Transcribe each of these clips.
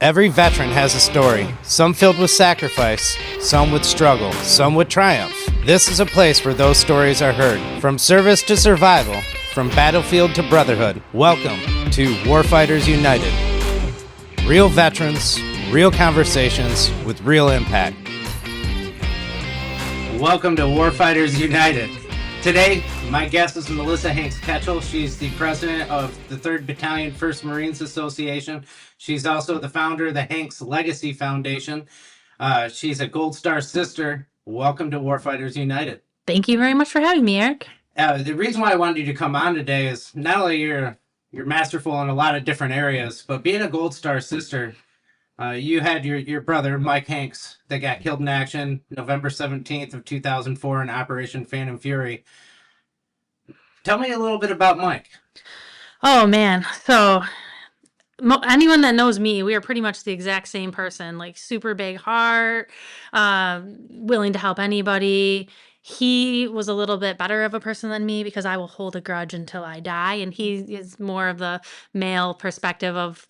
Every veteran has a story, some filled with sacrifice, some with struggle, some with triumph. This is a place where those stories are heard. From service to survival, from battlefield to brotherhood. Welcome to Warfighters United. Real veterans, real conversations with real impact. Welcome to Warfighters United. Today, my guest is Melissa Hanks Ketchel. She's the president of the 3rd Battalion 1st Marines Association. She's also the founder of the Hanks Legacy Foundation. She's a Gold Star sister. Welcome to Warfighters United. Thank you very much for having me, Eric. The reason why I wanted you to come on today is not only you're masterful in a lot of different areas, but being a Gold Star sister, you had your brother, Mike Hanks, that got killed in action November 17th of 2004 in Operation Phantom Fury. Tell me a little bit about Mike. Oh, man. So anyone that knows me, we are pretty much the exact same person, like super big heart, willing to help anybody. He was a little bit better of a person than me because I will hold a grudge until I die. And he is more of the male perspective of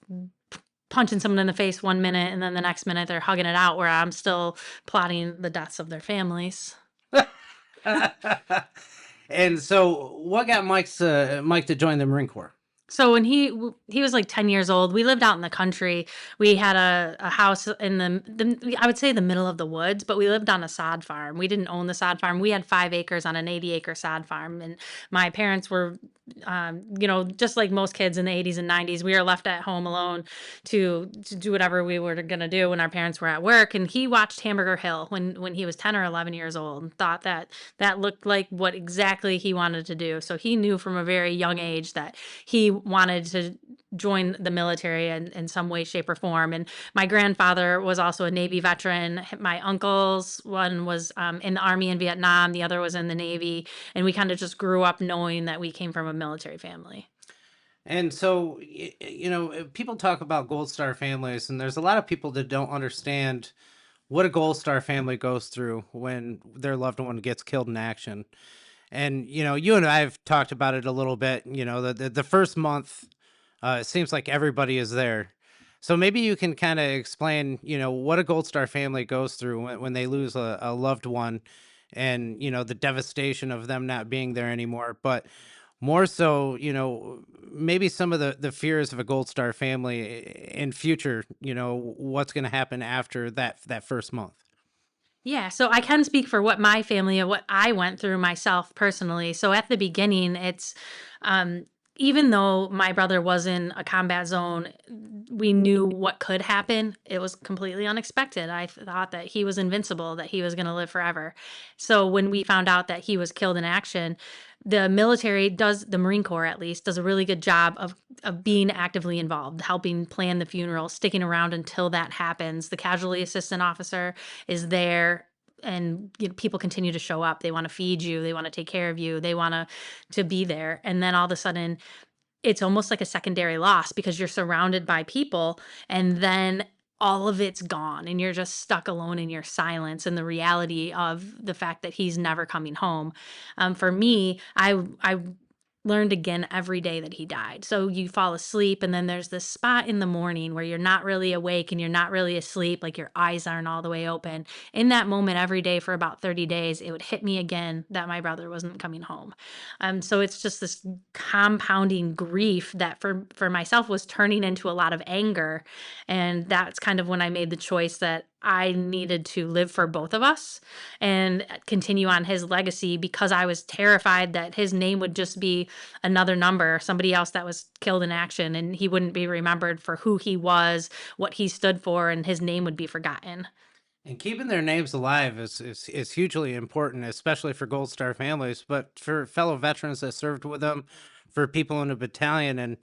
punching someone in the face one minute and then the next minute they're hugging it out, where I'm still plotting the deaths of their families. And so what got Mike to join the Marine Corps? So when he was like 10 years old, we lived out in the country. We had a house in I would say the middle of the woods, but we lived on a sod farm. We didn't own the sod farm. We had 5 acres on an 80-acre sod farm. And my parents were, just like most kids in the 80s and 90s, we were left at home alone to do whatever we were going to do when our parents were at work. And he watched Hamburger Hill when he was 10 or 11 years old and thought that looked like what exactly he wanted to do. So he knew from a very young age that he wanted to join the military in some way, shape, or form. And my grandfather was also a Navy veteran. My uncles, one was in the Army in Vietnam, the other was in the Navy. And we kind of just grew up knowing that we came from a military family. And so, people talk about Gold Star families, and there's a lot of people that don't understand what a Gold Star family goes through when their loved one gets killed in action. And, you and I have talked about it a little bit. The first month, it seems like everybody is there. So maybe you can kind of explain, what a Gold Star family goes through when they lose a loved one and, the devastation of them not being there anymore. But more so, maybe some of the fears of a Gold Star family in future, what's going to happen after that first month. Yeah, so I can speak for what my family and what I went through myself personally. So at the beginning, it's even though my brother was in a combat zone, we knew what could happen. It was completely unexpected. I thought that he was invincible, that he was going to live forever. So when we found out that he was killed in action, the military the Marine Corps at least, does a really good job of being actively involved, helping plan the funeral, sticking around until that happens. The casualty assistant officer is there, and people continue to show up. They want to feed you. They want to take care of you. They want to be there. And then all of a sudden, it's almost like a secondary loss because you're surrounded by people, and then all of it's gone and you're just stuck alone in your silence and the reality of the fact that he's never coming home. For me, I learned again every day that he died. So you fall asleep, and then there's this spot in the morning where you're not really awake and you're not really asleep, like your eyes aren't all the way open. In that moment, every day for about 30 days, it would hit me again that my brother wasn't coming home. So it's just this compounding grief that for myself was turning into a lot of anger. And that's kind of when I made the choice that I needed to live for both of us and continue on his legacy, because I was terrified that his name would just be another number, somebody else that was killed in action, and he wouldn't be remembered for who he was, what he stood for, and his name would be forgotten. And keeping their names alive is hugely important, especially for Gold Star families, but for fellow veterans that served with them, for people in a battalion,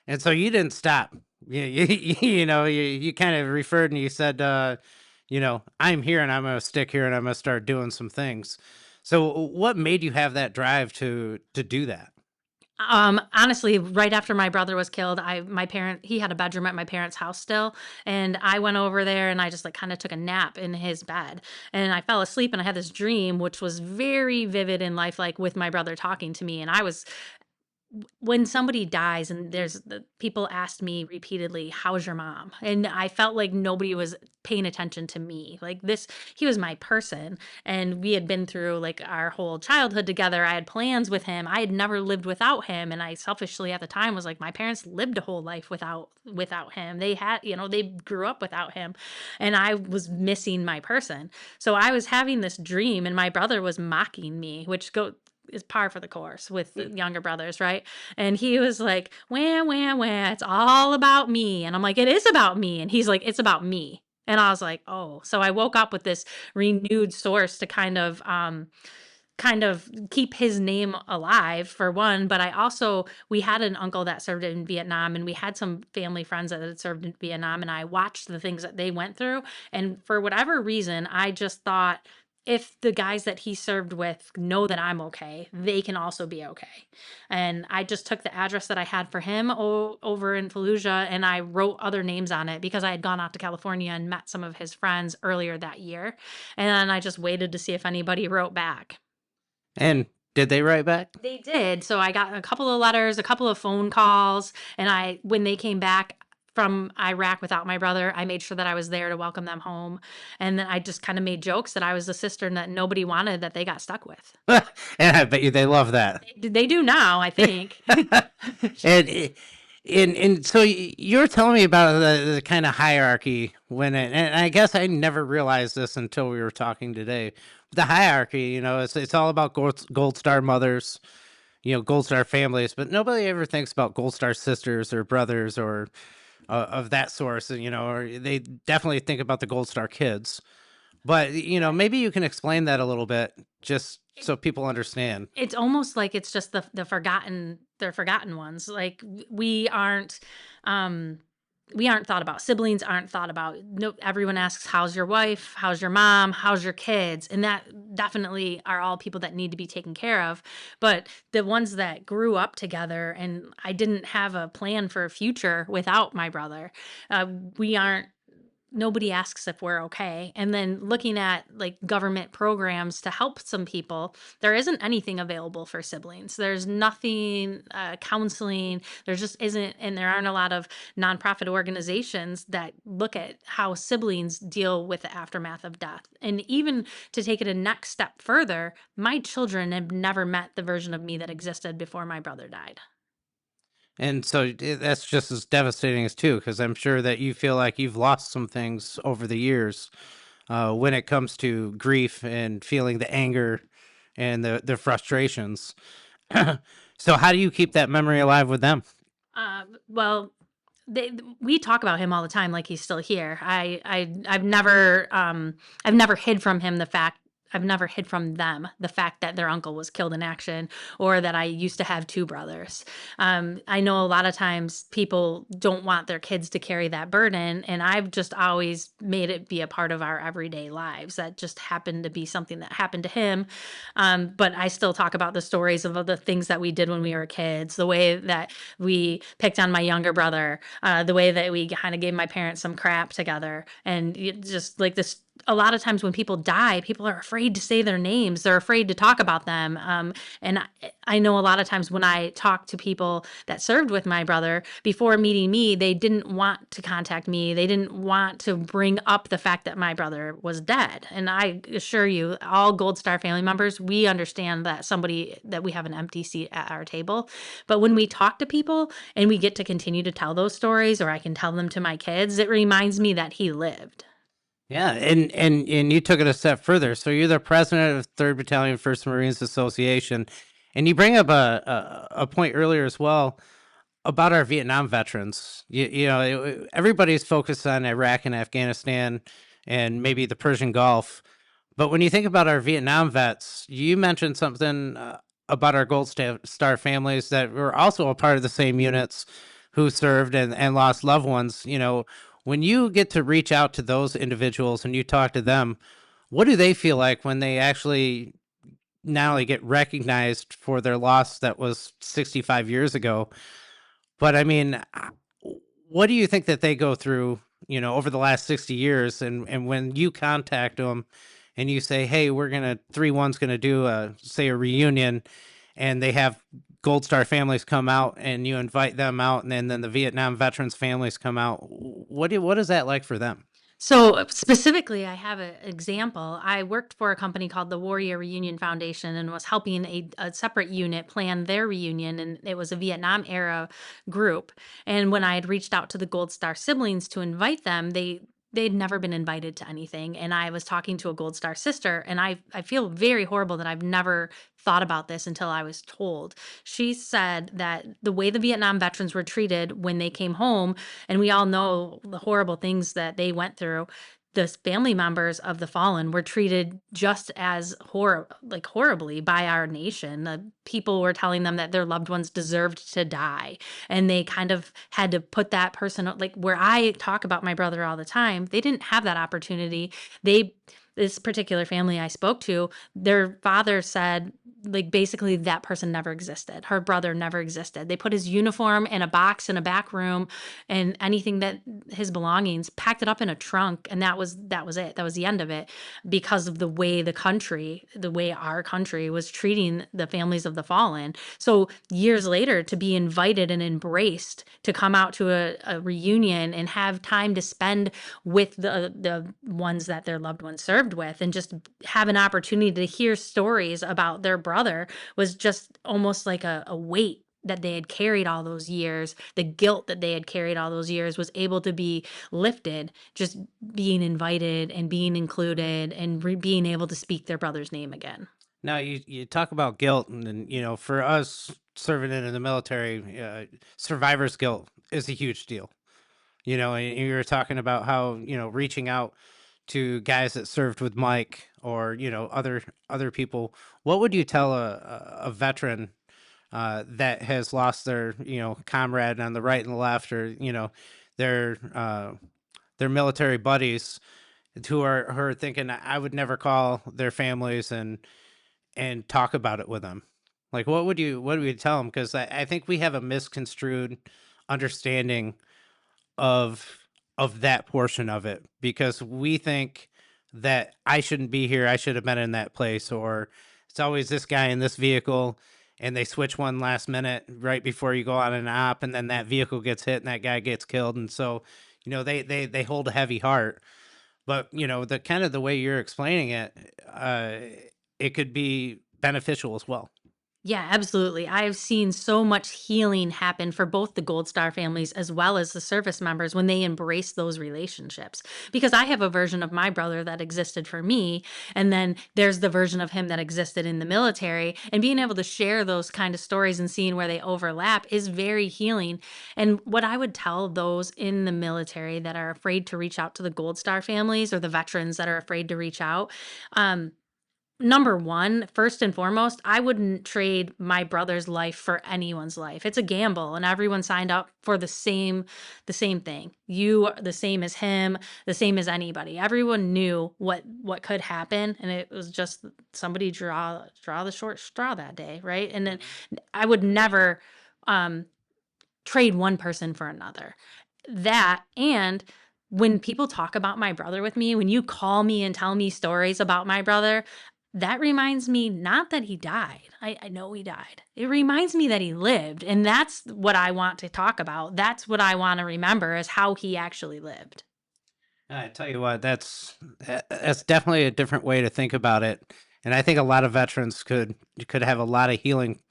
and so you didn't stop. You kind of referred and you said, I'm here and I'm gonna stick here and I'm gonna start doing some things. So, what made you have that drive to do that? Honestly, right after my brother was killed, he had a bedroom at my parents' house still. And I went over there and I just like kind of took a nap in his bed, and I fell asleep and I had this dream, which was very vivid and lifelike, with my brother talking to me. And I was when somebody dies and there's the people asked me repeatedly, "How's your mom?" And I felt like nobody was paying attention to me. Like this, he was my person, and we had been through like our whole childhood together. I had plans with him. I had never lived without him, and I selfishly at the time was like, my parents lived a whole life without him. They had, they grew up without him, and I was missing my person. So I was having this dream, and my brother was mocking me, which go is par for the course with the younger brothers, right? And he was like, "Wah, wah, wah, it's all about me." And I'm like, "It is about me." And he's like, "It's about me." And I was like, "Oh." So I woke up with this renewed source to kind of keep his name alive for one, but I also we had an uncle that served in Vietnam, and we had some family friends that had served in Vietnam, and I watched the things that they went through, and for whatever reason, I just thought if the guys that he served with know that I'm okay, they can also be okay. And I just took the address that I had for him over in Fallujah, and I wrote other names on it because I had gone out to California and met some of his friends earlier that year. And then I just waited to see if anybody wrote back. And did they write back? They did. So I got a couple of letters, a couple of phone calls, and when they came back from Iraq without my brother, I made sure that I was there to welcome them home. And then I just kind of made jokes that I was the sister that nobody wanted that they got stuck with. And I bet you they love that. They do now, I think. and and so you're telling me about the kind of hierarchy and I guess I never realized this until we were talking today. The hierarchy, it's all about gold star mothers, gold star families, but nobody ever thinks about gold star sisters or brothers or of that source, or they definitely think about the gold star kids. But maybe you can explain that a little bit, just so people understand. It's almost like it's just they're forgotten ones. Like um we aren't thought about. Siblings aren't thought about. No, everyone asks, "How's your wife? How's your mom? How's your kids?" And that definitely are all people that need to be taken care of. But the ones that grew up together, and I didn't have a plan for a future without my brother. We aren't nobody asks if we're okay. And then looking at like government programs to help some people, there isn't anything available for siblings. There's nothing, counseling, there just isn't. And there aren't a lot of nonprofit organizations that look at how siblings deal with the aftermath of death. And even to take it a next step further, my children have never met the version of me that existed before my brother died. And so that's just as devastating as too, because I'm sure that you feel like you've lost some things over the years when it comes to grief and feeling the anger and the frustrations. So how do you keep that memory alive with them? Well, we talk about him all the time like he's still here. I've never hid from him the fact I've never hid from them the fact that their uncle was killed in action, or that I used to have two brothers. I know a lot of times people don't want their kids to carry that burden, and I've just always made it be a part of our everyday lives. That just happened to be something that happened to him. But I still talk about the stories of the things that we did when we were kids, the way that we picked on my younger brother, the way that we kind of gave my parents some crap together. And just like this, a lot of times when people die, people are afraid to say their names. They're afraid to talk about them. And I know a lot of times when I talk to people that served with my brother before meeting me, they didn't want to contact me. They didn't want to bring up the fact that my brother was dead. And I assure you, all Gold Star family members, we understand that we have an empty seat at our table. But when we talk to people and we get to continue to tell those stories, or I can tell them to my kids, it reminds me that he lived. Yeah, and you took it a step further. So you're the president of Third Battalion, First Marines Association, and you bring up a point earlier as well about our Vietnam veterans. Everybody's focused on Iraq and Afghanistan, and maybe the Persian Gulf. But when you think about our Vietnam vets, you mentioned something about our Star families that were also a part of the same units who served and lost loved ones. When you get to reach out to those individuals and you talk to them, what do they feel like when they actually not only get recognized for their loss that was 65 years ago, but I mean, what do you think that they go through, over the last 60 years? And when you contact them and you say, hey, 3-1's going to do say a reunion, and they have Gold Star families come out and you invite them out, and then the Vietnam veterans families come out. What is that like for them? So specifically, I have an example. I worked for a company called the Warrior Reunion Foundation and was helping a separate unit plan their reunion. And it was a Vietnam era group. And when I had reached out to the Gold Star siblings to invite them, they'd never been invited to anything. And I was talking to a Gold Star sister, and I feel very horrible that I've never thought about this until I was told. She said that the way the Vietnam veterans were treated when they came home, and we all know the horrible things that they went through, the family members of the fallen were treated just as horribly by our nation. The people were telling them that their loved ones deserved to die, and they kind of had to put that person, like where I talk about my brother all the time, they didn't have that opportunity. They This particular family I spoke to, their father said, like, basically that person never existed. Her brother never existed. They put his uniform in a box in a back room, and anything that his belongings, packed it up in a trunk, and that was it. That was the end of it, because of the way our country was treating the families of the fallen. So years later, to be invited and embraced to come out to a reunion and have time to spend with the ones that their loved ones served with, and just have an opportunity to hear stories about their brother, was just almost like a weight that they had carried all those years. The guilt that they had carried all those years was able to be lifted, just being invited and being included and being able to speak their brother's name again. Now you talk about guilt, and then, for us serving in the military, survivor's guilt is a huge deal. And you were talking about how, reaching out to guys that served with Mike, or, other people. What would you tell a veteran that has lost their, comrade on the right and the left, or, their their military buddies, who are thinking, I would never call their families and talk about it with them? Like, what would you tell them? Because I think we have a misconstrued understanding of that portion of it, because we think that I shouldn't be here, I should have been in that place, or it's always this guy in this vehicle, and they switch one last minute right before you go on an op, and then that vehicle gets hit and that guy gets killed, and so they hold a heavy heart. But the kind of the way you're explaining it, it could be beneficial as well. Yeah, absolutely. I've seen so much healing happen for both the Gold Star families as well as the service members when they embrace those relationships. Because I have a version of my brother that existed for me, and then there's the version of him that existed in the military. And being able to share those kind of stories and seeing where they overlap is very healing. And what I would tell those in the military that are afraid to reach out to the Gold Star families, or the veterans that are afraid to reach out, um, number 1, first and foremost, I wouldn't trade my brother's life for anyone's life. It's a gamble, and everyone signed up for the same thing. You are the same as him, the same as anybody. Everyone knew what could happen, and it was just somebody draw the short straw that day, right? And then I would never um trade one person for another. That, and when people talk about my brother with me, when you call me and tell me stories about my brother, that reminds me not that he died. I know he died. It reminds me that he lived. And that's what I want to talk about. That's what I want to remember, is how he actually lived. I tell you what, that's definitely a different way to think about it, and I think a lot of veterans could have a lot of healing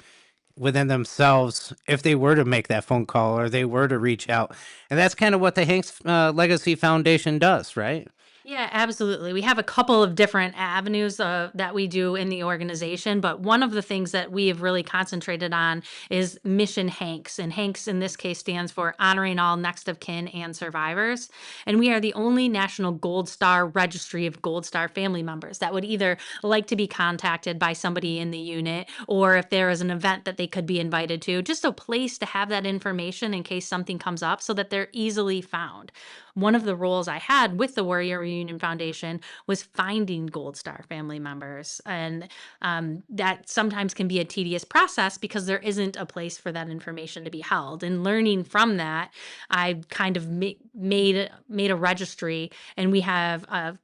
within themselves if they were to make that phone call, or they were to reach out, and that's kind of what the Hanks Legacy Foundation does, right? Yeah, absolutely. We have a couple of different avenues that we do in the organization, but one of the things that we have really concentrated on is Mission Hanks. And Hanks in this case stands for Honoring All Next of Kin and Survivors. And we are the only national Gold Star registry of Gold Star family members that would either like to be contacted by somebody in the unit, or if there is an event that they could be invited to, just a place to have that information in case something comes up, so that they're easily found. One of the roles I had with the Warrior Reunion Foundation was finding Gold Star family members. And that sometimes can be a tedious process because there isn't a place for that information to be held. And learning from that, I kind of made a registry, and we have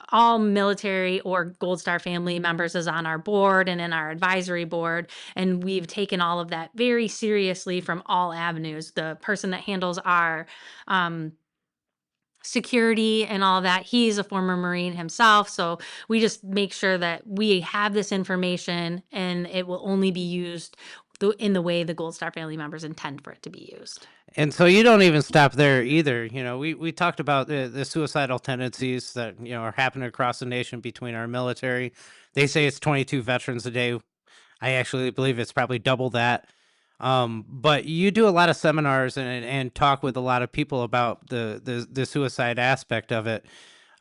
all military or Gold Star family members is on our board and in our advisory board. And we've taken all of that very seriously from all avenues. The person that handles our um, security and all that, he's a former Marine himself. So we just make sure that we have this information and it will only be used in the way the Gold Star family members intend for it to be used. And so you don't even stop there either. You know, we talked about the suicidal tendencies that, you know, are happening across the nation between our military. They say it's 22 veterans a day. I actually believe it's probably double that. But you do a lot of seminars and talk with a lot of people about the suicide aspect of it.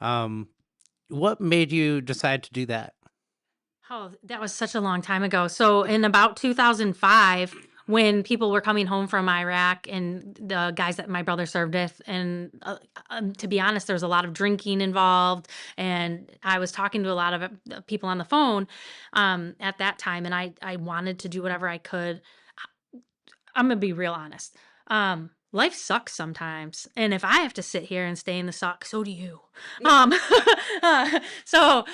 Um, what made you decide to do that? Oh, that was such a long time ago. So in about 2005, when people were coming home from Iraq and the guys that my brother served with, and to be honest, there was a lot of drinking involved, and I was talking to a lot of people on the phone at that time, and I wanted to do whatever I could. I'm gonna be real honest. Life sucks sometimes, and if I have to sit here and stay in the suck, so do you. Um, so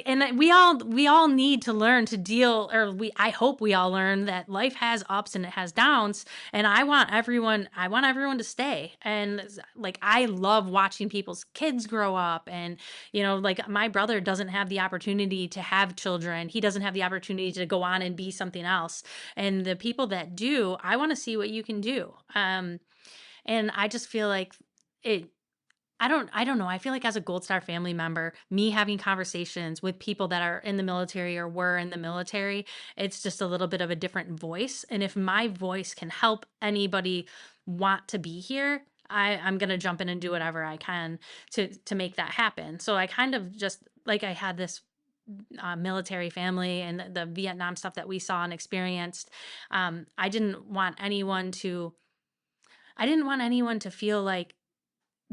and we all need to learn to deal, or I hope we all learn that life has ups and it has downs, and I want everyone to stay. And like I love watching people's kids grow up, and like my brother doesn't have the opportunity to have children. He doesn't have the opportunity to go on and be something else. And the people that do, I want to see what you can do. And I just feel like it I don't know. I feel like as a Gold Star family member, me having conversations with people that are in the military or were in the military, it's just a little bit of a different voice. And if my voice can help anybody want to be here, I'm gonna jump in and do whatever I can to make that happen. So I kind of just like I had this military family and the Vietnam stuff that we saw and experienced. I didn't want anyone to feel like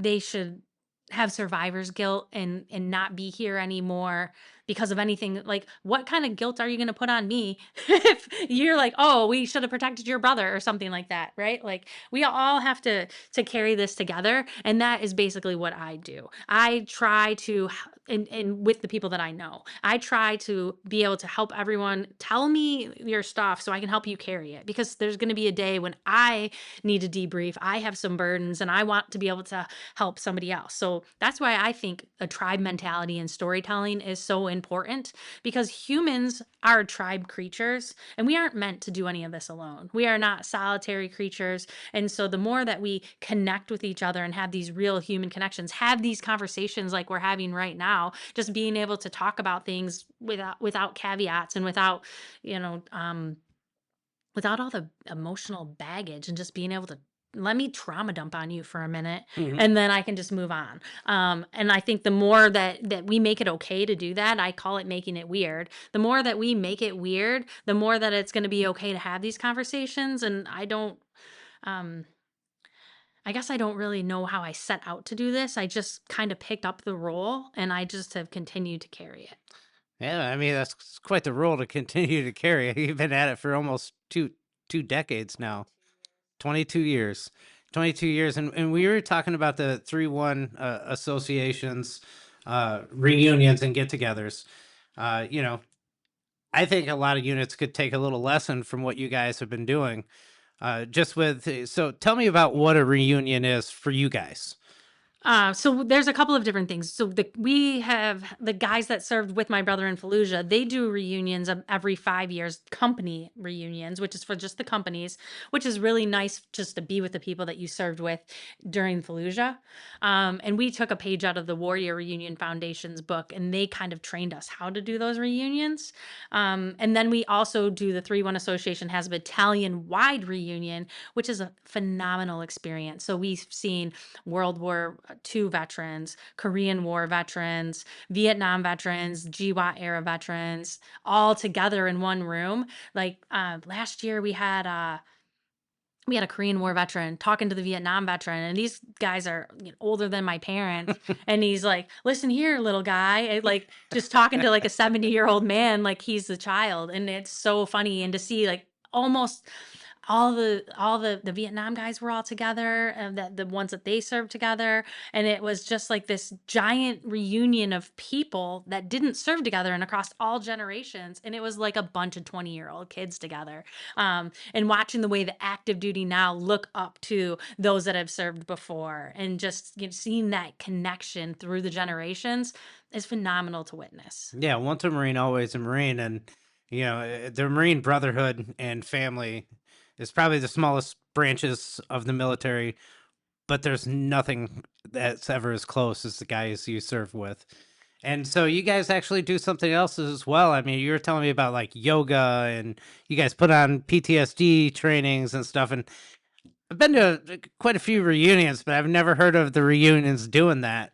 they should have survivor's guilt and not be here anymore because of anything. Like, what kind of guilt are you going to put on me if you're like, oh, we should have protected your brother or something like that, right? Like, we all have to carry this together, and that is basically what I do. I try to and with the people that I know, I try to be able to help everyone. Tell me your stuff so I can help you carry it, because there's going to be a day when I need to debrief. I have some burdens and I want to be able to help somebody else. So that's why I think a tribe mentality and storytelling is so important, because humans are tribe creatures and we aren't meant to do any of this alone. We are not solitary creatures. And so the more that we connect with each other and have these real human connections, have these conversations like we're having right now, just being able to talk about things without caveats and you know, um, without all the emotional baggage, and just being able to let me trauma dump on you for a minute Mhm. and then I can just move on. And I think the more that we make it okay to do that, I call it making it weird. The more that we make it weird, the more that it's going to be okay to have these conversations. And um, I guess I don't really know how I set out to do this. I just kind of picked up the role and I just have continued to carry it. Yeah, I mean that's quite the role to continue to carry. You've been at it for almost two decades now. 22 years. 22 years. And we were talking about the 3-1 associations, reunions and get-togethers. You know, I think a lot of units could take a little lesson from what you guys have been doing. Just with so tell me about what a reunion is for you guys. So there's a couple of different things. So we have the guys that served with my brother in Fallujah. They do reunions of every 5 years, company reunions, which is for just the companies, which is really nice just to be with the people that you served with during Fallujah. And we took a page out of the Warrior Reunion Foundation's book, and they kind of trained us how to do those reunions. And then we also do the 3-1 Association has a battalion wide reunion, which is a phenomenal experience. So we've seen World War II veterans, Korean War veterans, Vietnam veterans, GWAT era veterans, all together in one room. Like last year, we had a Korean War veteran talking to the Vietnam veteran, and these guys are older than my parents. And he's like, "Listen here, little guy," and, like just talking to like a 70-year-old man, like he's the child, and it's so funny. And to see like almost all the Vietnam guys were all together, and that the ones that they served together, and it was just like this giant reunion of people that didn't serve together and across all generations, and it was like a bunch of 20-year-old kids together. And watching the way the active duty now look up to those that have served before, and just seeing that connection through the generations is phenomenal to witness. Yeah, once a Marine, always a Marine, and the Marine brotherhood and family is probably the smallest branches of the military, but there's nothing that's ever as close as the guys you serve with. And so you guys actually do something else as well. I mean, you were telling me about like yoga, and you guys put on PTSD trainings and stuff. And I've been to quite a few reunions, but I've never heard of the reunions doing that.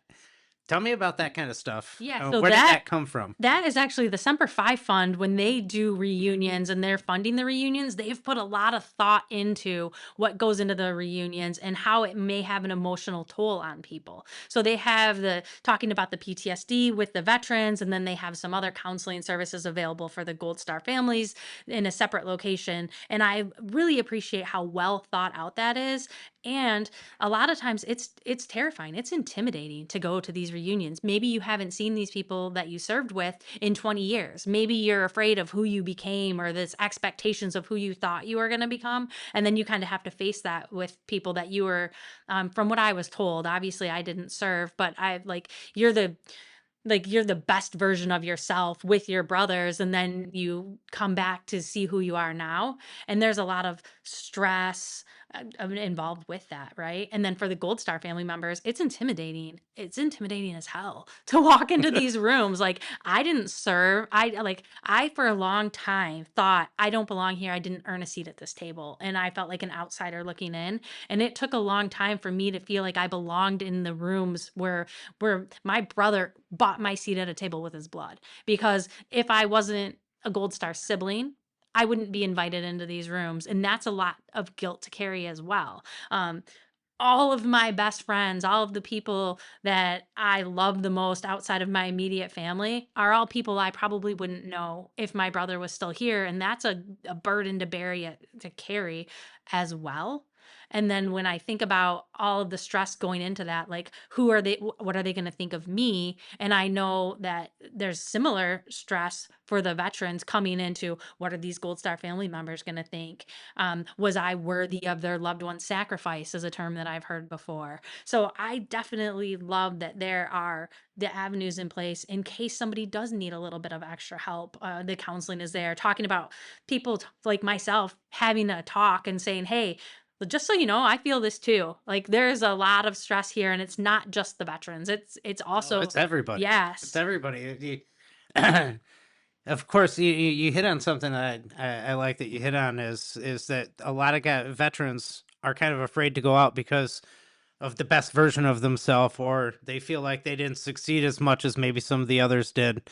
Tell me about that kind of stuff. Yeah, so Where did that come from? that is actually the Semper Fi Fund. When they do reunions and they're funding the reunions, they've put a lot of thought into what goes into the reunions and how it may have an emotional toll on people. So they have the talking about the PTSD with the veterans, and then they have some other counseling services available for the Gold Star families in a separate location. And I really appreciate how well thought out that is. And a lot of times it's terrifying. It's intimidating to go to these reunions. Maybe you haven't seen these people that you served with in 20 years. Maybe you're afraid of who you became, or this expectations of who you thought you were going to become. And then you kind of have to face that with people that you were, from what I was told, obviously I didn't serve, but I like, you're the best version of yourself with your brothers, and then you come back to see who you are now, and there's a lot of stress involved with that, right? And then for the Gold Star family members, it's intimidating as hell to walk into these rooms. Like, I didn't serve. I for a long time thought I don't belong here. I didn't earn a seat at this table, and I felt like an outsider looking in. And it took a long time for me to feel like I belonged in the rooms where my brother bought my seat at a table with his blood. Because if I wasn't a Gold Star sibling, I wouldn't be invited into these rooms. And that's a lot of guilt to carry as well. Um, all of my best friends, all of the people that I love the most outside of my immediate family are all people I probably wouldn't know if my brother was still here. And that's a burden to to carry as well. And then when I think about all of the stress going into that, like, what are they going to think of me? And I know that there's similar stress for the veterans coming into, what are these Gold Star family members going to think? Was I worthy of their loved one's sacrifice, is a term that I've heard before. So I definitely love that there are the avenues in place in case somebody does need a little bit of extra help. The counseling is there, talking about people like myself having a talk and saying, hey, just so you know, I feel this too. Like, there's a lot of stress here, and it's not just the veterans. It's Oh, also, it's everybody. It's yes. everybody. Of course, you hit on something that I like that you hit on is that a lot of veterans are kind of afraid to go out because of the best version of themselves, or they feel like they didn't succeed as much as maybe some of the others did.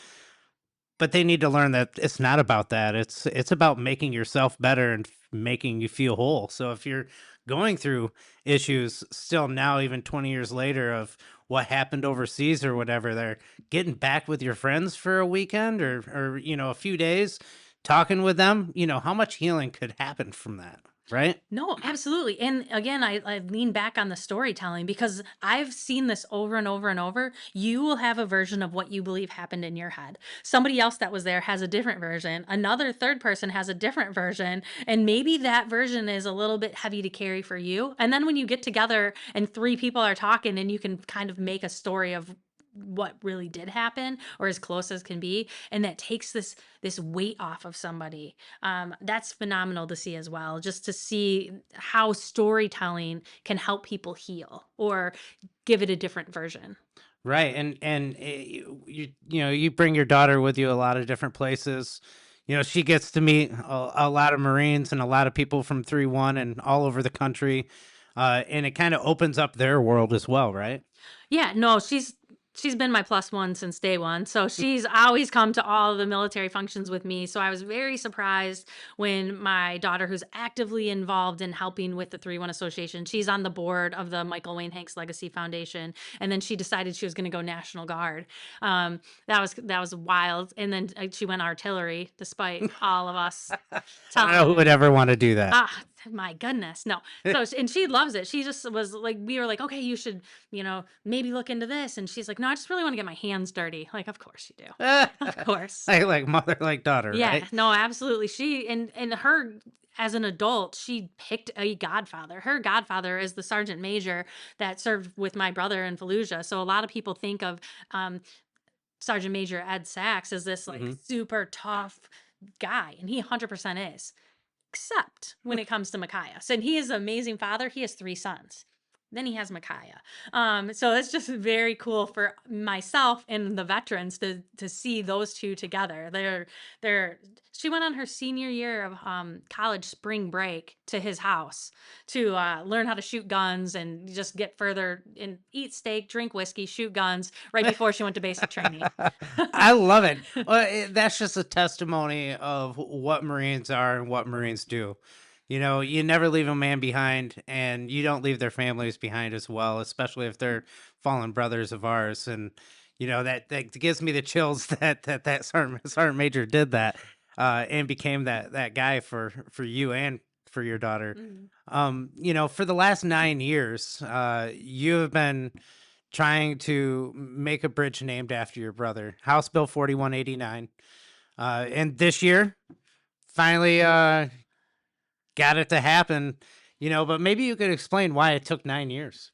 But they need to learn that it's not about that. It's about making yourself better and making you feel whole. So if you're going through issues still now, even 20 years later, of what happened overseas or whatever, they're getting back with your friends for a weekend, or a few days, talking with them, how much healing could happen from that, right? No, absolutely. And again, I lean back on the storytelling, because I've seen this over and over and over. You will have a version of what you believe happened in your head. Somebody else that was there has a different version. Another third person has a different version. And maybe that version is a little bit heavy to carry for you. And then when you get together and three people are talking, and you can kind of make a story of what really did happen, or as close as can be, and that takes this weight off of somebody. That's phenomenal to see as well, just to see how storytelling can help people heal or give it a different version. Right, and you bring your daughter with you a lot of different places. She gets to meet a lot of Marines and a lot of people from 3-1 and all over the country, and it kind of opens up their world as well, right? Yeah, no, she's been my plus one since day one. So she's always come to all the military functions with me. So I was very surprised when my daughter, who's actively involved in helping with the 3-1 Association, she's on the board of the Michael Wayne Hanks Legacy Foundation, and then she decided she was going to go National Guard. That was wild. And then she went artillery, despite all of us I don't know telling who her. would ever want to do that. Ah, My goodness, no. So and she loves it. She just was like, we were like, okay, you should, maybe look into this. And she's like, no, I just really want to get my hands dirty. Like, of course you do. Of course. Like mother, like daughter, Yeah, right? no, absolutely. She and her as an adult, she picked a godfather. Her godfather is the sergeant major that served with my brother in Fallujah. So a lot of people think of um, Sergeant Major Ed Sachs as this like Hmm. super tough guy, and he 100% is, except when it comes to Micaiah. So and he is an amazing father. He has 3 sons. Then he has Micaiah. So it's just very cool for myself and the veterans to see those two together. They're she went on her senior year of college spring break to his house to learn how to shoot guns and just get further and eat steak, drink whiskey, shoot guns right before she went to basic training. I love it. Well, that's just a testimony of what Marines are and what Marines do. You never leave a man behind, and you don't leave their families behind as well, especially if they're fallen brothers of ours. And that gives me the chills that sergeant major did that, and became that guy for you and for your daughter. Mhm. For the last 9 years, you have been trying to make a bridge named after your brother, House Bill 4189. And this year, finally got it to happen, but maybe you could explain why it took 9 years.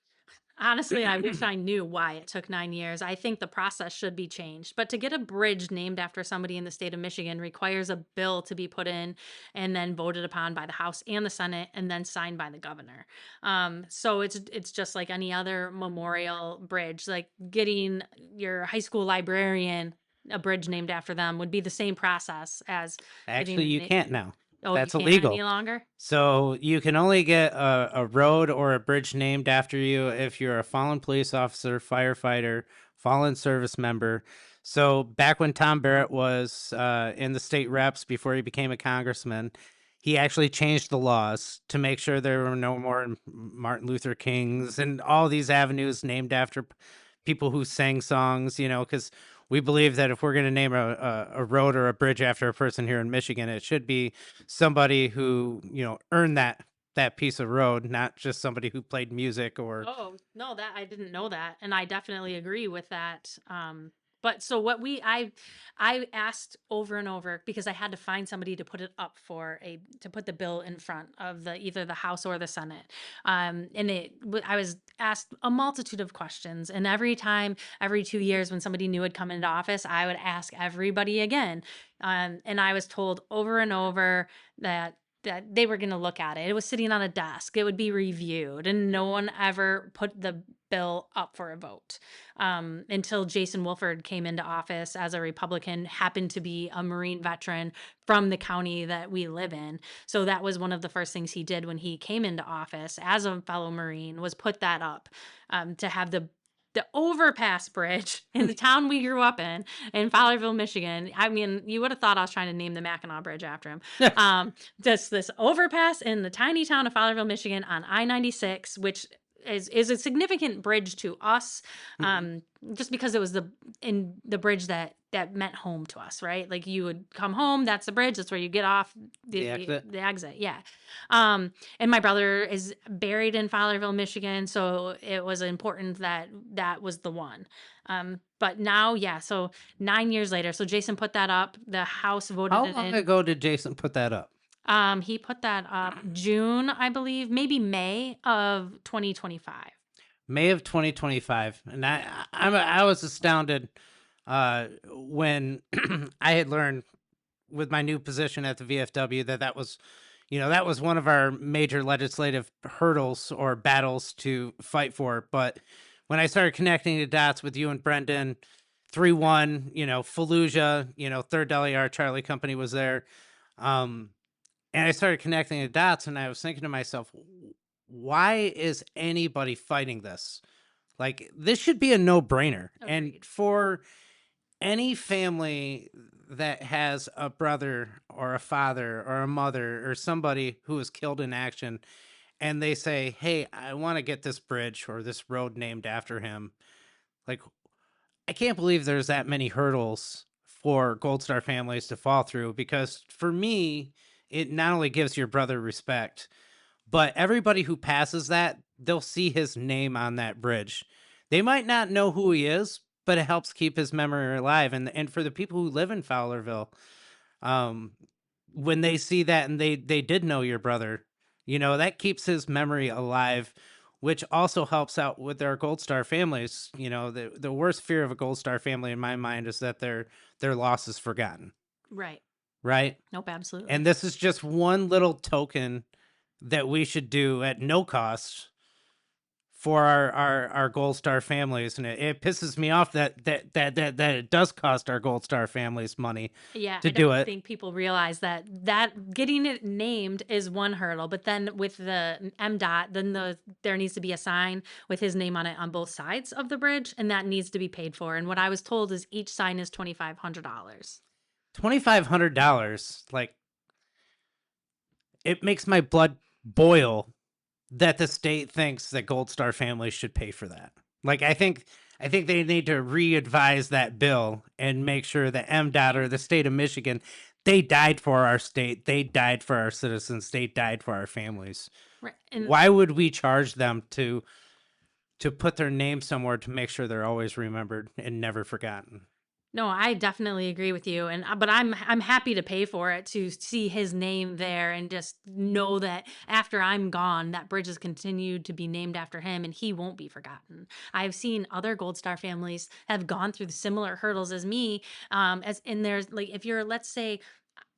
Honestly, I wish I knew why it took 9 years. I think the process should be changed. But to get a bridge named after somebody in the state of Michigan requires a bill to be put in and then voted upon by the House and the Senate and then signed by the governor. So it's just like any other memorial bridge, like getting your high school librarian a bridge named after them would be the same process as Actually, getting you can't now. oh, you That's can't any illegal. longer? So you can only get a road or a bridge named after you if you're a fallen police officer, firefighter, fallen service member. So back when Tom Barrett was in the state reps before he became a congressman, he actually changed the laws to make sure there were no more Martin Luther Kings and all these avenues named after people who sang songs, because we believe that if we're going to name a road or a bridge after a person here in Michigan, it should be somebody who earned that piece of road, not just somebody who played music or. Oh, no, that I didn't know that, and I definitely agree with that. But so what I asked over and over because I had to find somebody to put it up to put the bill in front of either the House or the Senate. And I was asked a multitude of questions, and every time, every 2 years, when somebody new had come into office, I would ask everybody again. And I was told over and over that they were going to look at it. It was sitting on a desk. It would be reviewed, and no one ever put the bill up for a vote until Jason Wolford came into office as a Republican, happened to be a Marine veteran from the county that we live in. So that was one of the first things he did when he came into office as a fellow Marine was put that up to have the overpass bridge in the town we grew up in Fowlerville, Michigan. I mean, you would have thought I was trying to name the Mackinac Bridge after him. Just this overpass in the tiny town of Fowlerville, Michigan on I-96, which is a significant bridge to us, just because it was the bridge that meant home to us, right? Like you would come home, that's the bridge, that's where you get off The exit. the exit, yeah. And my brother is buried in Fowlerville, Michigan, so it was important that was the one. But now, yeah, so 9 years later, so Jason put that up. The House voted How it long in. ago did Jason put that up? He put that up June, I believe, maybe May of 2025. May of 2025, and I was astounded when I had learned with my new position at the VFW that was one of our major legislative hurdles or battles to fight for. But when I started connecting the dots with you and Brendan, 3-1, Fallujah, Third Delhi, our Charlie company was there. And I started connecting the dots, and I was thinking to myself, why is anybody fighting this? Like, this should be a no-brainer. And Agreed. for any family that has a brother or a father or a mother or somebody who was killed in action, and they say, hey, I want to get this bridge or this road named after him. Like, I can't believe there's that many hurdles for Gold Star families to fall through, because for me, it not only gives your brother respect, but everybody who passes that, they'll see his name on that bridge. They might not know who he is, but it helps keep his memory alive. And for the people who live in Fowlerville, um, when they see that and they did know your brother, that keeps his memory alive, which also helps out with our Gold Star families. The worst fear of a Gold Star family in my mind is that their loss is forgotten, Right. right? Nope, And absolutely. this is just one little token that we should do at no cost for our Gold Star families, and it pisses me off that it does cost our Gold Star families money Yeah, to I do don't it. think people realize that getting it named is one hurdle, but then with the MDOT, then there needs to be a sign with his name on it on both sides of the bridge, and that needs to be paid for. And what I was told is each sign is $2,500. $2,500, like, it makes my blood boil that the state thinks that Gold Star families should pay for that. Like, I think they need to re-advise that bill and make sure that MDOT or the state of Michigan, they died for our state, they died for our citizens, they died for our families. Right, and Why would we charge them to put their name somewhere to make sure they're always remembered and never forgotten? no, I definitely agree with you, and but I'm happy to pay for it to see his name there and just know that after I'm gone, that bridge has continued to be named after him, and he won't be forgotten. I've seen other Gold Star families have gone through similar hurdles as me, as and there's like if you're let's say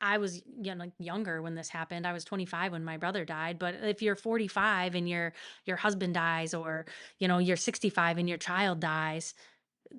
I was like younger when this happened. I was 25 when my brother died. But if you're 45 and your husband dies, or you're 65 and your child dies,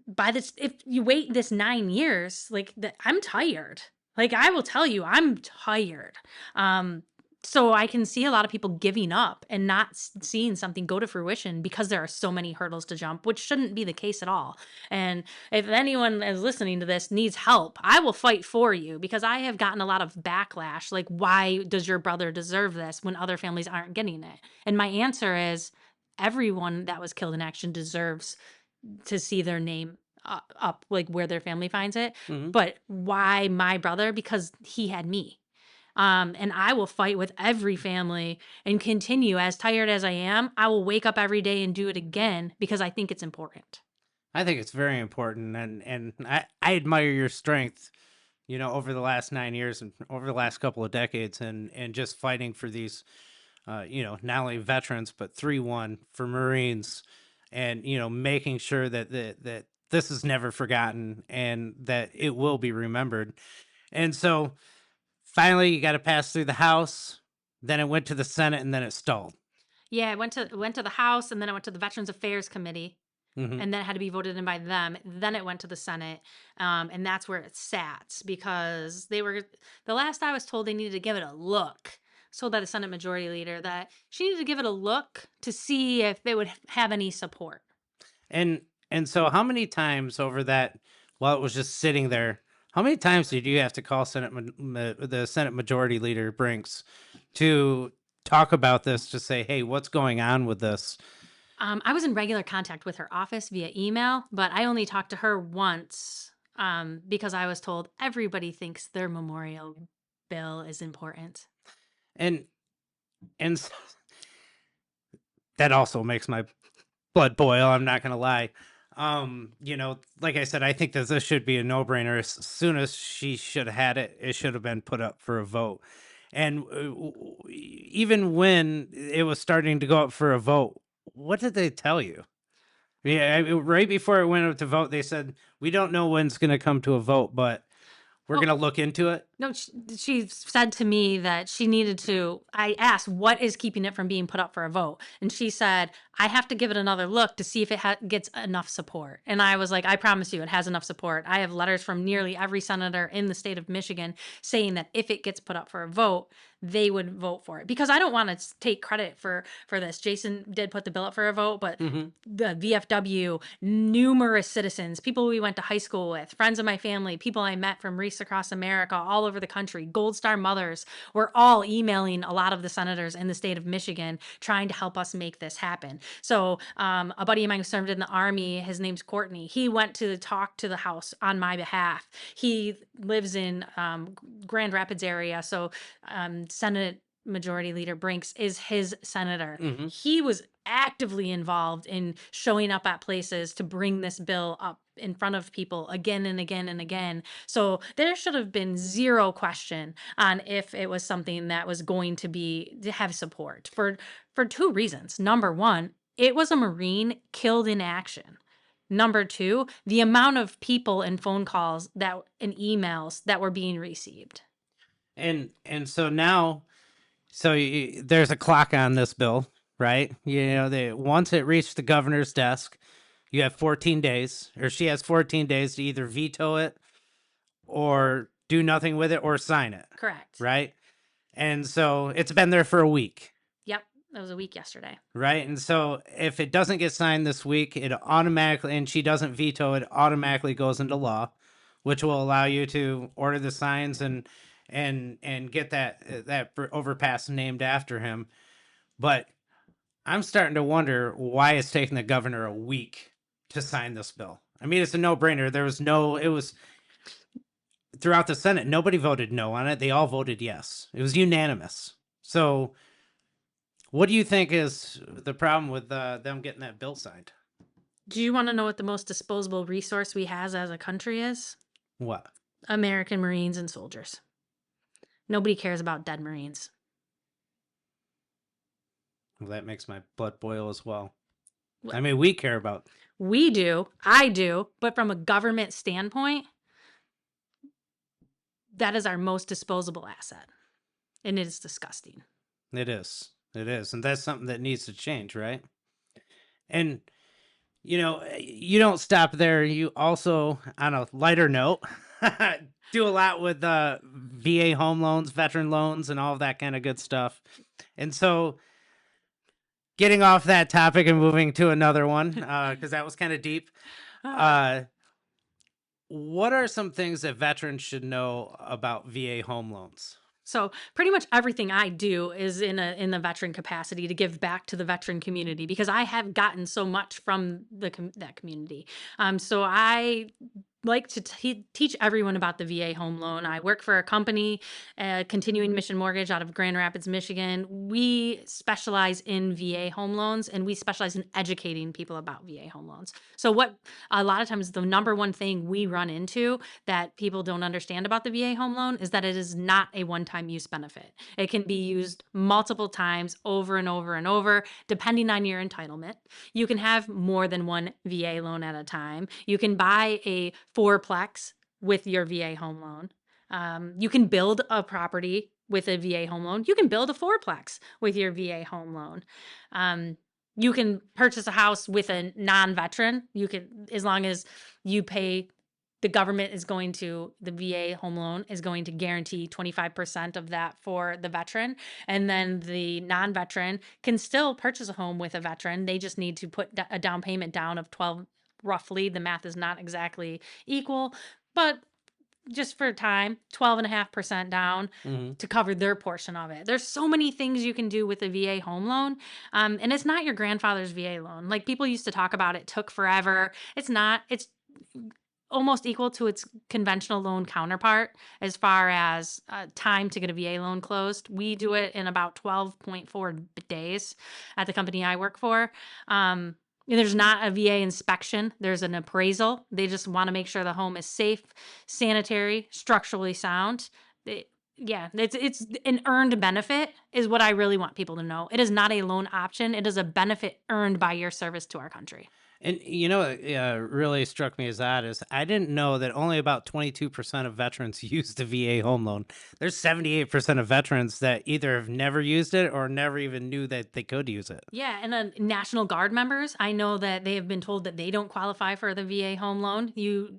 by this if you wait this 9 years, like, I'm tired. Like, I will tell you, I'm tired. Um, so I can see a lot of people giving up and not seeing something go to fruition because there are so many hurdles to jump, which shouldn't be the case at all. And if anyone is listening to this needs help, I will fight for you because I have gotten a lot of backlash. Like, why does your brother deserve this when other families aren't getting it? And my answer is everyone that was killed in action deserves to see their name up, like, where their family finds it. Mhm. But why my brother? Because he had me. And I will fight with every family and continue. As tired as I am, I will wake up every day and do it again because I think it's important. I think it's very important, and I admire your strength, over the last 9 years and over the last couple of decades, and just fighting for these, not only veterans but 3-1 for Marines, and making sure that this is never forgotten and that it will be remembered. And so finally, you got to pass through the House, then it went to the Senate, and then it stalled. Yeah, I went to the House, and then I went to the Veterans Affairs Committee, Hmm. and then it had to be voted in by them. Then it went to the Senate, and that's where it sat because the last I was told they needed to give it a look. So that the Senate Majority Leader that she needed to give it a look to see if they would have any support. And so how many times over that, while it was just sitting there, how many times did you have to call the Senate Majority Leader Brinks to talk about this, to say, hey, what's going on with this? I was in regular contact with her office via email, but I only talked to her once because I was told everybody thinks their memorial bill is important. And and that also makes my blood boil, I'm not gonna lie. Like I said, I think that this should be a no-brainer. As soon as she should have had it, it should have been put up for a vote. And even when it was starting to go up for a vote, what did they tell you? Yeah, right before it went up to vote, they said, "We don't know when it's going to come to a vote, but we're going Well, to look into it." no, she said to me that she needed to. I asked, what is keeping it from being put up for a vote? And she said, I have to give it another look to see if it gets enough support. And I was like, I promise you, it has enough support. I have letters from nearly every senator in the state of Michigan saying that if it gets put up for a vote, they would vote for it because I don't want to take credit for this. Jason did put the bill up for a vote, but Hmm. the VFW, numerous citizens, people we went to high school with, friends of my family, people I met from race across America, all over the country, Gold Star mothers, were all emailing a lot of the senators in the state of Michigan trying to help us make this happen. So a buddy of mine who served in the Army, his name's Courtney, he went to talk to the House on my behalf. He lives in Grand Rapids area. So Senate Majority Leader Brinks is his senator. Hmm. He was actively involved in showing up at places to bring this bill up in front of people again and again and again. So there should have been zero question on if it was something that was going to have support for two reasons. Number one, it was a Marine killed in action. Number two, the amount of people and phone calls and emails that were being received. And so now, there's a clock on this bill, right? Once it reached the governor's desk, you have 14 days, or she has 14 days to either veto it or do nothing with it or sign it, Correct. right? And so it's been there for a week, Yep, that was a week yesterday. right? And so if it doesn't get signed this week, it automatically, and she doesn't veto it, automatically goes into law, which will allow you to order the signs and get that overpass named after him. But I'm starting to wonder why it's taking the governor a week to sign this bill. I mean, it's a no-brainer. It was throughout the Senate, nobody voted no on it. They all voted yes. It was unanimous. So what do you think is the problem with them getting that bill signed? Do you want to know what the most disposable resource we has as a country is? What? American Marines and soldiers. Nobody cares about dead Marines. Well, that makes my blood boil as well. Well, I mean, we care about. we do, I do, but from a government standpoint, that is our most disposable asset. And it is disgusting. It is. It is. And that's something that needs to change, right? And, you don't stop there. You also, on a lighter note, do a lot with VA home loans, veteran loans, and all of that kind of good stuff. And so, getting off that topic and moving to another one, because that was kind of deep. What are some things that veterans should know about VA home loans? So pretty much everything I do is in the veteran capacity to give back to the veteran community because I have gotten so much from that community. So I like to teach everyone about the VA home loan. I work for a company, Continuing Mission Mortgage out of Grand Rapids, Michigan. We specialize in VA home loans and we specialize in educating people about VA home loans. So what a lot of times the number one thing we run into that people don't understand about the VA home loan is that it is not a one-time use benefit. It can be used multiple times over and over and over, depending on your entitlement. You can have more than one VA loan at a time. You can buy a fourplex with your VA home loan. You can build a property with a VA home loan. You can build a fourplex with your VA home loan. You can purchase a house with a non-veteran. You can, as long as you pay, the VA home loan is going to guarantee 25% of that for the veteran. And then the non-veteran can still purchase a home with a veteran. They just need to put a down payment down of 12, roughly. The math is not exactly equal, but just for time, 12.5% down Mm-hmm. to cover their portion of it. There's so many things you can do with a VA home loan. And it's not your grandfather's VA loan. Like people used to talk about it took forever. It's not. It's almost equal to its conventional loan counterpart as far as time to get a VA loan closed. We do it in about 12.4 days at the company I work for. There's not a VA inspection. There's an appraisal. They just want to make sure the home is safe, sanitary, structurally sound. It's an earned benefit is what I really want people to know. It is not a loan option. It is a benefit earned by your service to our country. And what really struck me as odd is I didn't know that only about 22% of veterans use the VA home loan. There's 78% of veterans that either have never used it or never even knew that they could use it. Yeah, and National Guard members, I know that they have been told that they don't qualify for the VA home loan. You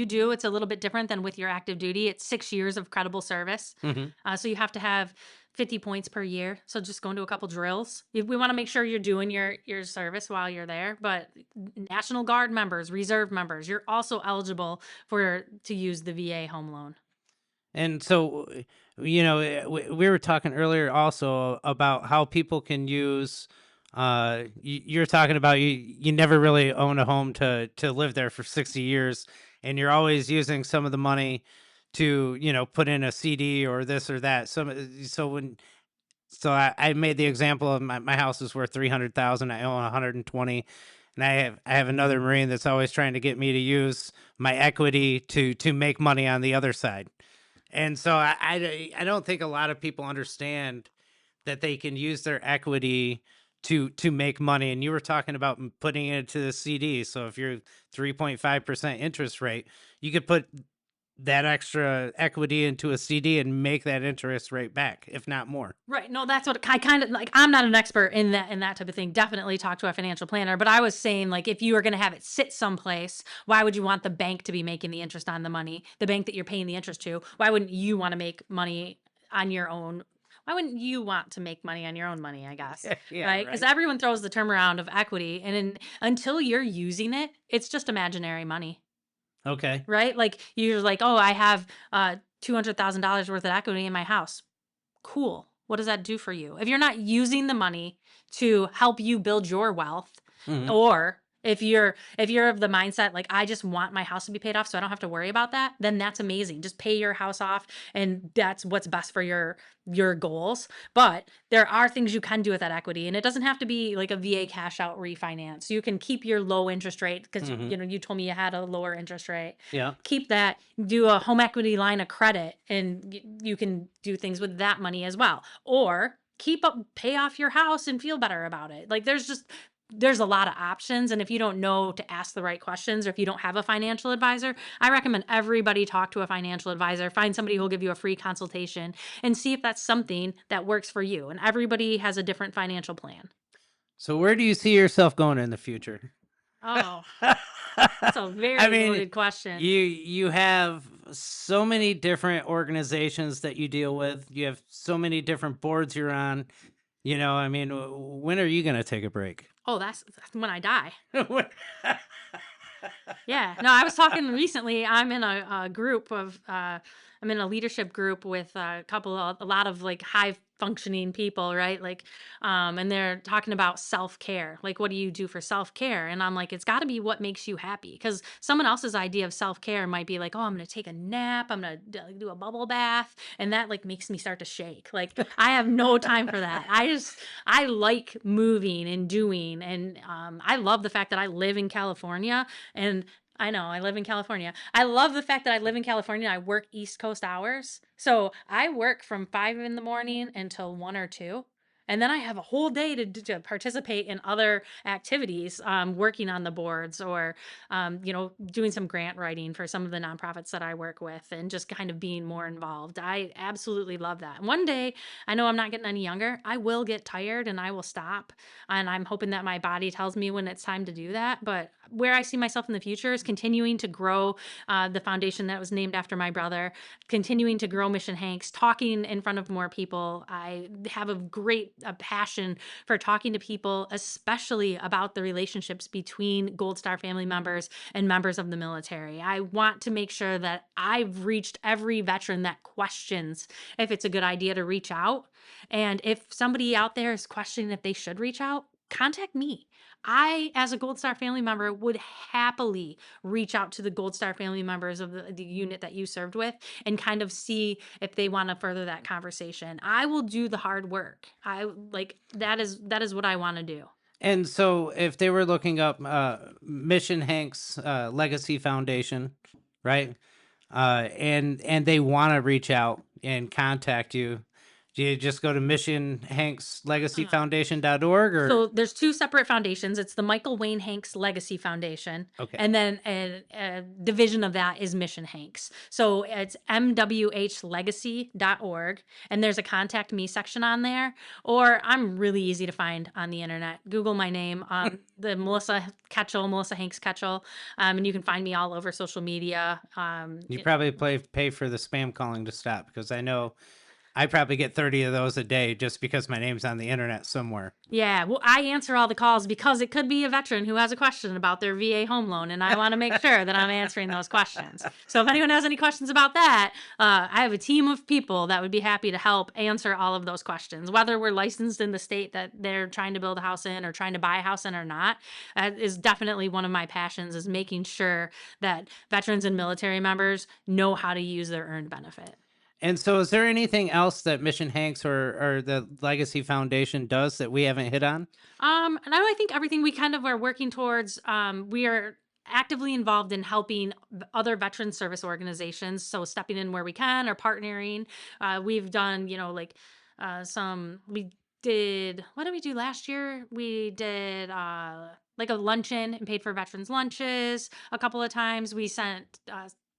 do. It's a little bit different than with your active duty. It's 6 years of credible service. Mm-hmm. So you have to have 50 points per year. So just going to a couple drills. We want to make sure you're doing your service while you're there. But National Guard members, reserve members, you're also eligible to use the VA home loan. And so, we were talking earlier also about how people can use. You're talking about you never really own a home to live there for 60 years, and you're always using some of the money to put in a CD or this or that. So when So I made the example of my house is worth 300,000. I own 120, and I have another Marine that's always trying to get me to use my equity to make money on the other side. And so I don't think a lot of people understand that they can use their equity to make money. And you were talking about putting it into the CD. So if you're 3.5% interest rate, you could put that extra equity into a CD and make that interest rate back, if not more. Right. No, that's what I kind of like. I'm not an expert in that type of thing. Definitely talk to a financial planner. But I was saying, like, if you were going to have it sit someplace, why would you want the bank to be making the interest on the money? The bank that you're paying the interest to. Why wouldn't you want to make money on your own? Why wouldn't you want to make money on your own money? I guess. Yeah, Right. Because right. everyone throws the term around of equity, and until you're using it, it's just imaginary money. Okay. Right. Like you're like, oh, I have $200,000 worth of equity in my house. Cool. What does that do for you? If you're not using the money to help you build your wealth, Mhm. or if you're of the mindset like I just want my house to be paid off so I don't have to worry about that, then that's amazing. Just pay your house off and that's what's best for your goals. But there are things you can do with that equity and it doesn't have to be like a VA cash out refinance. You can keep your low interest rate because Mhm. you told me you had a lower interest rate. Yeah. Keep that, do a home equity line of credit, and you can do things with that money as well. Or pay off your house and feel better about it. Like there's a lot of options. And if you don't know to ask the right questions or if you don't have a financial advisor, I recommend everybody talk to a financial advisor, find somebody who'll give you a free consultation and see if that's something that works for you. And everybody has a different financial plan. So where do you see yourself going in the future? Oh, that's a I very mean, loaded question. you have so many different organizations that you deal with. You have so many different boards you're on. I mean, when are you gonna take a break? Oh, that's when I die. Yeah. No, I was talking recently. I'm in a group I'm in a leadership group with a lot of like high functioning people, right? Like, and they're talking about self care. Like, what do you do for self care? And I'm like, it's got to be what makes you happy. Because someone else's idea of self care might be like, oh, I'm going to take a nap. I'm going to do a bubble bath. And that like makes me start to shake. Like, I have no time for that. I like moving and doing. And I love the fact that I live in California and I know I live in California. I love the fact that I live in California. I work East Coast hours. So I work from 5 in the morning until 1 or 2. And then I have a whole day to participate in other activities, working on the boards or, doing some grant writing for some of the nonprofits that I work with and just kind of being more involved. I absolutely love that. One day, I know I'm not getting any younger. I will get tired and I will stop. And I'm hoping that my body tells me when it's time to do that. But where I see myself in the future is continuing to grow the foundation that was named after my brother, continuing to grow Mission Hanks, talking in front of more people. I have a passion for talking to people, especially about the relationships between Gold Star family members and members of the military. I want to make sure that I've reached every veteran that questions if it's a good idea to reach out. And if somebody out there is questioning if they should reach out, contact me. I, as a Gold Star family member, would happily reach out to the Gold Star family members of the unit that you served with and kind of see if they want to further that conversation. I will do the hard work. I like that is what I want to do. And so if they were looking up Mission Hank's Legacy Foundation, right? And they want to reach out and contact you, do you just go to missionhankslegacyfoundation.org or So there's two separate foundations. It's the Michael Wayne Hanks Legacy Foundation, okay. and then a division of that is Mission Hanks. So it's mwhlegacy.org, and there's a contact me section on there. Or I'm really easy to find on the internet. Google my name, the Melissa Hanks Ketchel, and you can find me all over social media. You probably pay for the spam calling to stop because I know I probably get 30 of those a day just because my name's on the internet somewhere. Yeah, well, I answer all the calls because it could be a veteran who has a question about their VA home loan, and I want to make sure that I'm answering those questions. So if anyone has any questions about that, I have a team of people that would be happy to help answer all of those questions, whether we're licensed in the state that they're trying to build a house in or trying to buy a house in or not. Is definitely one of my passions is making sure that veterans and military members know how to use their earned benefit. And so, is there anything else that Mission Hanks or the Legacy Foundation does that we haven't hit on? And I think everything we kind of are working towards, we are actively involved in helping other veteran service organizations. So stepping in where we can or partnering. We've done, like we did, what did we do last year? We did like a luncheon and paid for veterans lunches a couple of times. We sent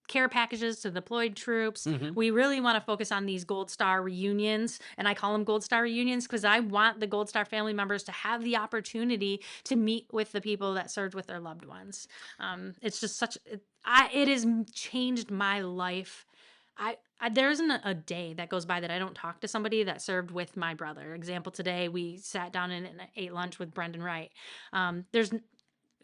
care packages to deployed troops. Hmm. We really want to focus on these Gold Star reunions. And I call them Gold Star reunions because I want the Gold Star family members to have the opportunity to meet with the people that served with their loved ones. It's just it has changed my life. There isn't a day that goes by that I don't talk to somebody that served with my brother. Example, today we sat down and ate lunch with Brendan Wright. There's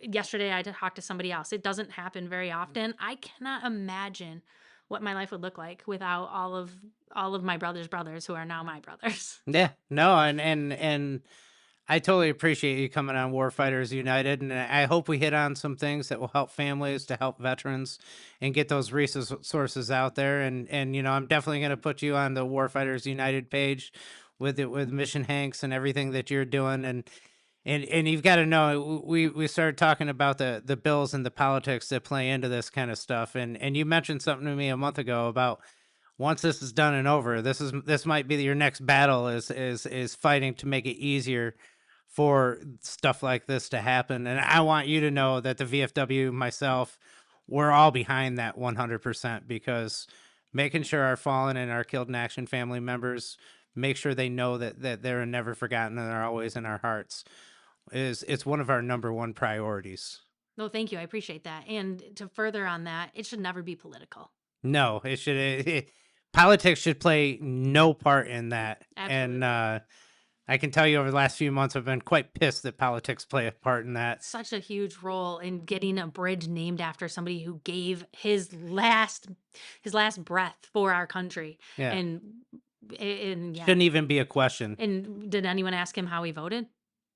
Yesterday I talked to somebody else. It doesn't happen very often. I cannot imagine what my life would look like without all of my brother's brothers who are now my brothers. Yeah, no, and I totally appreciate you coming on Warfighters United, and I hope we hit on some things that will help families, to help veterans, and get those resources out there. And I'm definitely going to put you on the Warfighters United page with Mission Hanks and everything that you're doing. And you've got to know, we started talking about the bills and the politics that play into this kind of stuff, and you mentioned something to me a month ago about, once this is done and over, this might be your next battle, is fighting to make it easier for stuff like this to happen. And I want you to know that the VFW, myself, we're all behind that 100%, because making sure our fallen and our killed in action family members, make sure they know that they're never forgotten and they're always in our hearts, it's one of our number one priorities. No, thank you. I appreciate that. And to further on that, it should never be political. No, it should. Politics should play no part in that. And Absolutely. I can tell you, over the last few months, I've been quite pissed that politics play a part in that. Such a huge role in getting a bridge named after somebody who gave his last breath for our country. Yeah, And yeah. shouldn't even be a question. And did anyone ask him how he voted?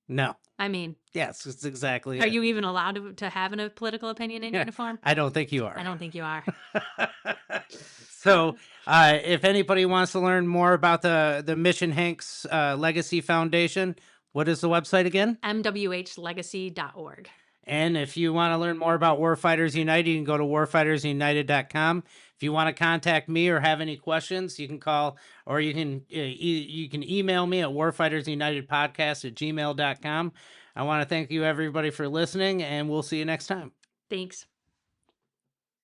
No. I mean, Yes, it's exactly are it. you even allowed to have a political opinion in Yeah, uniform? I don't think you I are. don't think you are. So, if anybody wants to learn more about the Mission Hanks Legacy Foundation, what is the website again? mwhlegacy.org. And if you want to learn more about Warfighters United, you can go to warfightersunited.com. If you want to contact me or have any questions, you can call, or you can email me at warfightersunitedpodcast@gmail.com. I want to thank you, everybody, for listening, and we'll see you next time. Thanks.